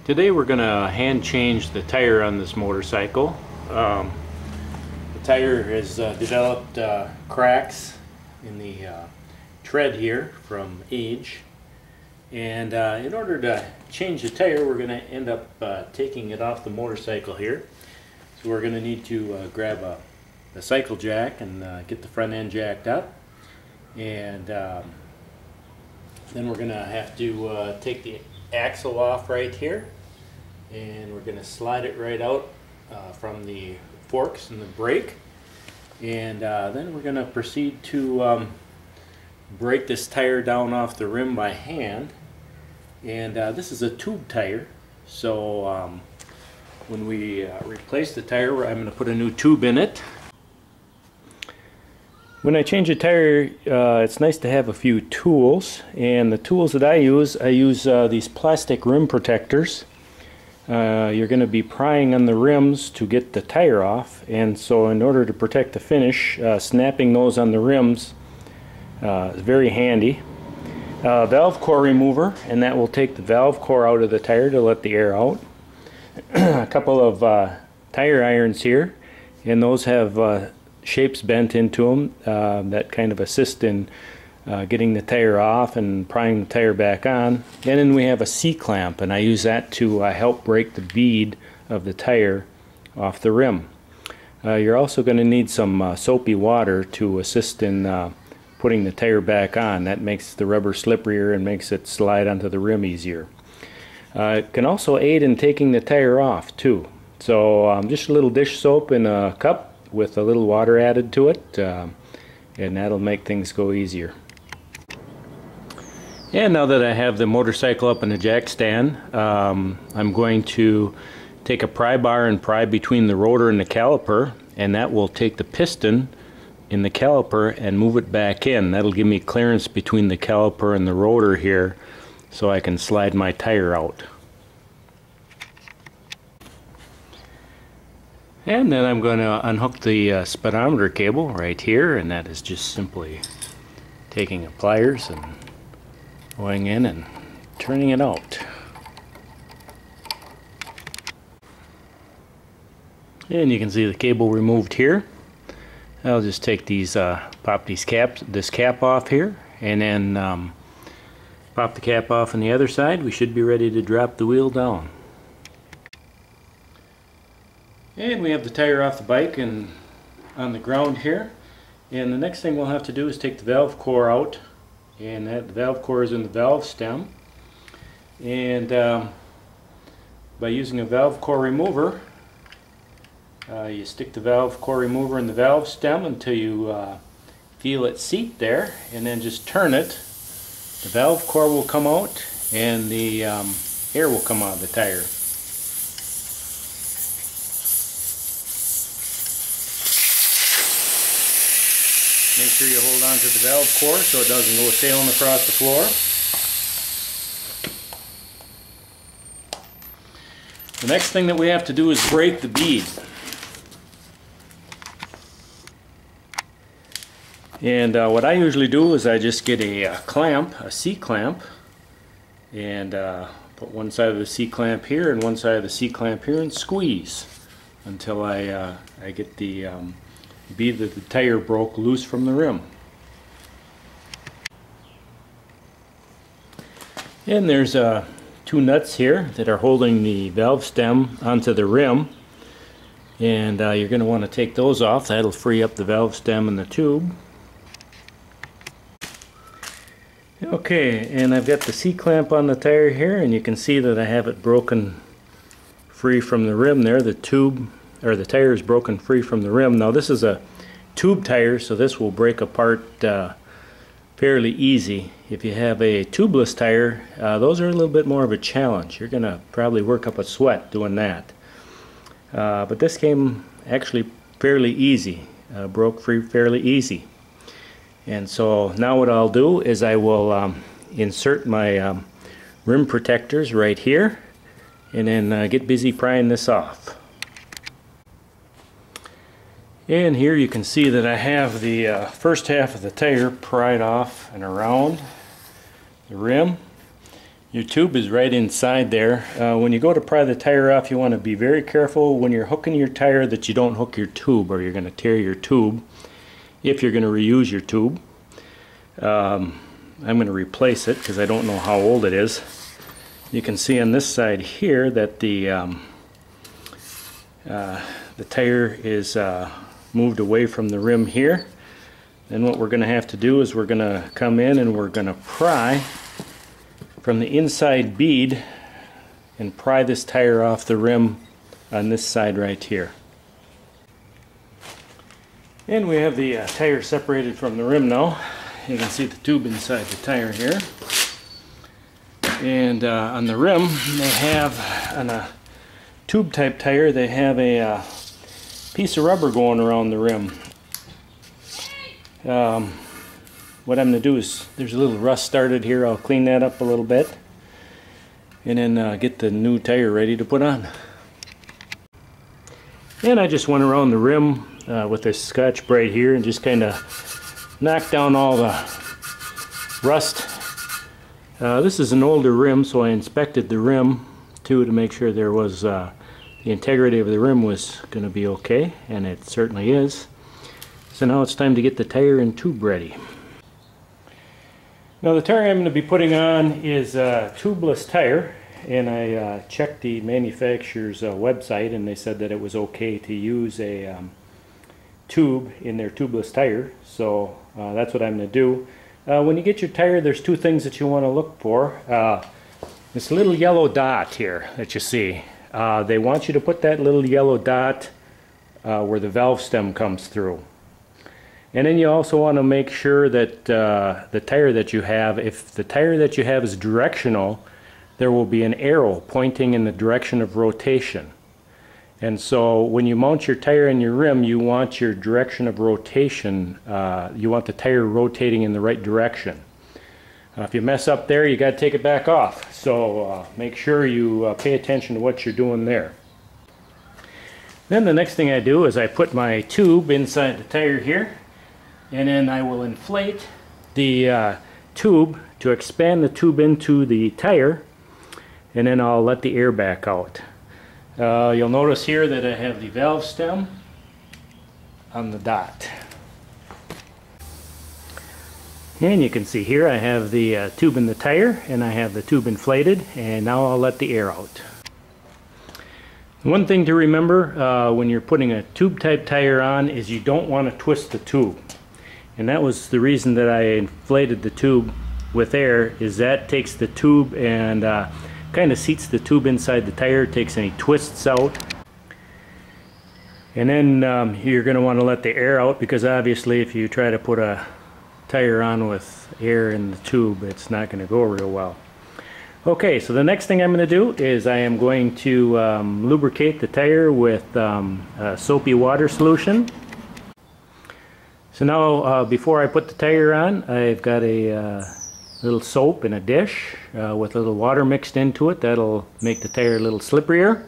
Today we're going to hand change the tire on this motorcycle. The tire has developed cracks in the tread here from age, and in order to change the tire we're going to end up taking it off the motorcycle here. So we're going to need to grab a cycle jack and get the front end jacked up, and then we're going to have to take the axle off right here, and we're going to slide it right out from the forks and the brake, and then we're going to proceed to break this tire down off the rim by hand. And this is a tube tire, so when we replace the tire, I'm going to put a new tube in it. When I change a tire, it's nice to have a few tools, and the tools that I use these plastic rim protectors. You're going to be prying on the rims to get the tire off, and so in order to protect the finish, snapping those on the rims is very handy. Valve core remover, and that will take the valve core out of the tire to let the air out. A couple of tire irons here, and those have shapes bent into them that kind of assist in getting the tire off and prying the tire back on. And then we have a C-clamp, and I use that to help break the bead of the tire off the rim. You're also going to need some soapy water to assist in putting the tire back on. That makes the rubber slipperier and makes it slide onto the rim easier. It can also aid in taking the tire off too. So just a little dish soap in a cup with a little water added to it, and that'll make things go easier. And now that I have the motorcycle up in the jack stand, I'm going to take a pry bar and pry between the rotor and the caliper, and that will take the piston in the caliper and move it back in. That'll give me clearance between the caliper and the rotor here, so I can slide my tire out. And then I'm going to unhook the speedometer cable right here, and that is just simply taking a pliers and going in and turning it out. And you can see the cable removed here. I'll just take these, pop this cap off here, and then pop the cap off on the other side. We should be ready to drop the wheel down. And we have the tire off the bike and on the ground here. And the next thing we'll have to do is take the valve core out, and the valve core is in the valve stem. And by using a valve core remover, you stick the valve core remover in the valve stem until you feel it seat there, and then just turn it. The valve core will come out, and the air will come out of the tire. Make sure you hold on to the valve core so it doesn't go sailing across the floor. The next thing that we have to do is break the bead. And what I usually do is I just get a clamp, a C-clamp, and put one side of the C-clamp here and one side of the C-clamp here and squeeze until I get the bead that the tire broke loose from the rim. And there's two nuts here that are holding the valve stem onto the rim, and you're going to want to take those off. That'll free up the valve stem and the tube. Okay, and I've got the C-clamp on the tire here, and you can see that I have it broken free from the rim there. The tube, or the tire, is broken free from the rim. Now this is a tube tire, so this will break apart fairly easy. If you have a tubeless tire, those are a little bit more of a challenge. You're going to probably work up a sweat doing that. But this came actually fairly easy, broke free fairly easy. And so now what I'll do is I will insert my rim protectors right here, and then get busy prying this off. And here you can see that I have the first half of the tire pried off and around the rim, Your tube is right inside there. When you go to pry the tire off, you want to be very careful when you're hooking your tire that you don't hook your tube, or you're going to tear your tube if you're going to reuse your tube. I'm going to replace it because I don't know how old it is. You can see on this side here that the tire is moved away from the rim here. Then what we're going to have to do is we're going to come in and we're going to pry from the inside bead and pry this tire off the rim on this side right here. And we have the tire separated from the rim now. You can see the tube inside the tire here. And on the rim they have, on a tube type tire, they have a piece of rubber going around the rim. What I'm going to do is, there's a little rust started here. I'll clean that up a little bit and then get the new tire ready to put on. And I just went around the rim with this Scotch-Brite here and just kind of knocked down all the rust. This is an older rim, so I inspected the rim too to make sure there was the integrity of the rim was going to be okay, and it certainly is. So now it's time to get the tire and tube ready. Now the tire I'm going to be putting on is a tubeless tire, and I checked the manufacturer's website and they said that it was okay to use a tube in their tubeless tire, so that's what I'm going to do. When you get your tire, there's two things that you want to look for. This little yellow dot here that you see, they want you to put that little yellow dot where the valve stem comes through. And then you also want to make sure that the tire that you have, if the tire that you have is directional, there will be an arrow pointing in the direction of rotation. And so when you mount your tire in your rim, you want your direction of rotation, you want the tire rotating in the right direction. If you mess up there, you got to take it back off. So make sure you pay attention to what you're doing there. Then the next thing I do is I put my tube inside the tire here, and then I will inflate the tube to expand the tube into the tire, and then I'll let the air back out. You'll notice here that I have the valve stem on the dot. And you can see here I have the tube in the tire, and I have the tube inflated, and now I'll let the air out. One thing to remember when you're putting a tube type tire on is you don't want to twist the tube. And that was the reason that I inflated the tube with air, is that takes the tube and kind of seats the tube inside the tire, takes any twists out. And then you're going to want to let the air out, because obviously if you try to put a tire on with air in the tube, it's not going to go real well. Okay, so the next thing I'm going to do is I am going to lubricate the tire with a soapy water solution. So now before I put the tire on, I've got a little soap in a dish with a little water mixed into it. That'll make the tire a little slipperier.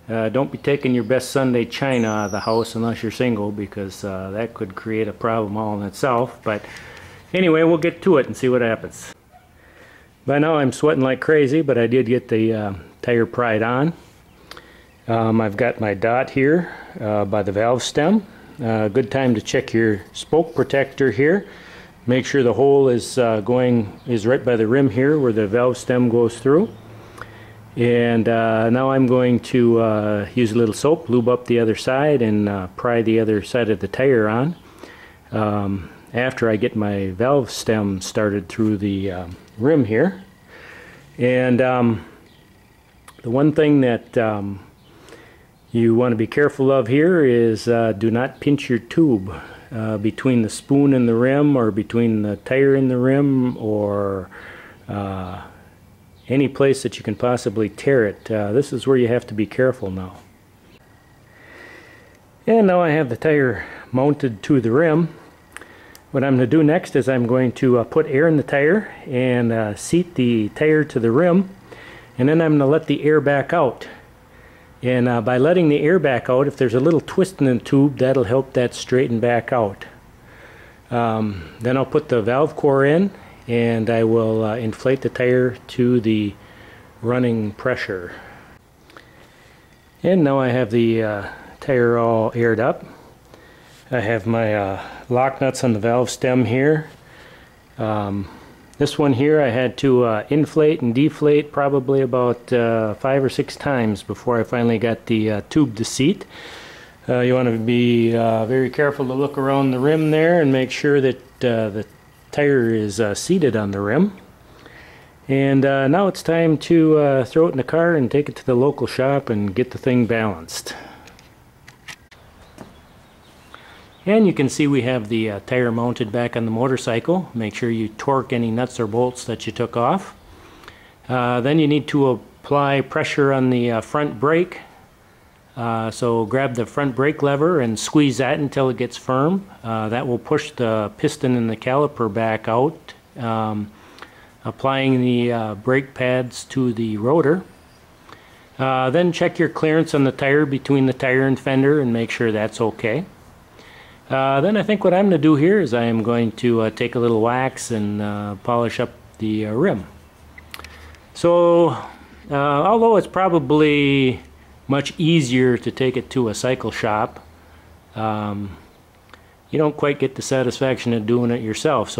Don't be taking your best Sunday china out of the house unless you're single, because that could create a problem all in itself. But anyway, we'll get to it and see what happens. By now I'm sweating like crazy, but I did get the tire pried on. I've got my dot here by the valve stem. Good time to check your spoke protector here. Make sure the hole is right by the rim here where the valve stem goes through. And now I'm going to use a little soap, lube up the other side, and pry the other side of the tire on after I get my valve stem started through the rim here. And the one thing that you want to be careful of here is do not pinch your tube between the spoon and the rim, or between the tire and the rim, or any place that you can possibly tear it. This is where you have to be careful now. And now I have the tire mounted to the rim. What I'm going to do next is I'm going to put air in the tire and seat the tire to the rim, and then I'm going to let the air back out. And by letting the air back out, if there's a little twist in the tube, that'll help that straighten back out. Then I'll put the valve core in, and I will inflate the tire to the running pressure. And now I have the tire all aired up. I have my lock nuts on the valve stem here. This one here I had to inflate and deflate probably about 5 or 6 times before I finally got the tube to seat. You want to be very careful to look around the rim there and make sure that the tire is seated on the rim. And now it's time to throw it in the car and take it to the local shop and get the thing balanced. And you can see we have the tire mounted back on the motorcycle. Make sure you torque any nuts or bolts that you took off. Then you need to apply pressure on the front brake. So grab the front brake lever and squeeze that until it gets firm. That will push the piston and the caliper back out, applying the brake pads to the rotor. Then check your clearance on the tire between the tire and fender and make sure that's okay. Then I think what I'm going to do here is I am going to take a little wax and polish up the rim. So although it's probably much easier to take it to a cycle shop, you don't quite get the satisfaction of doing it yourself. So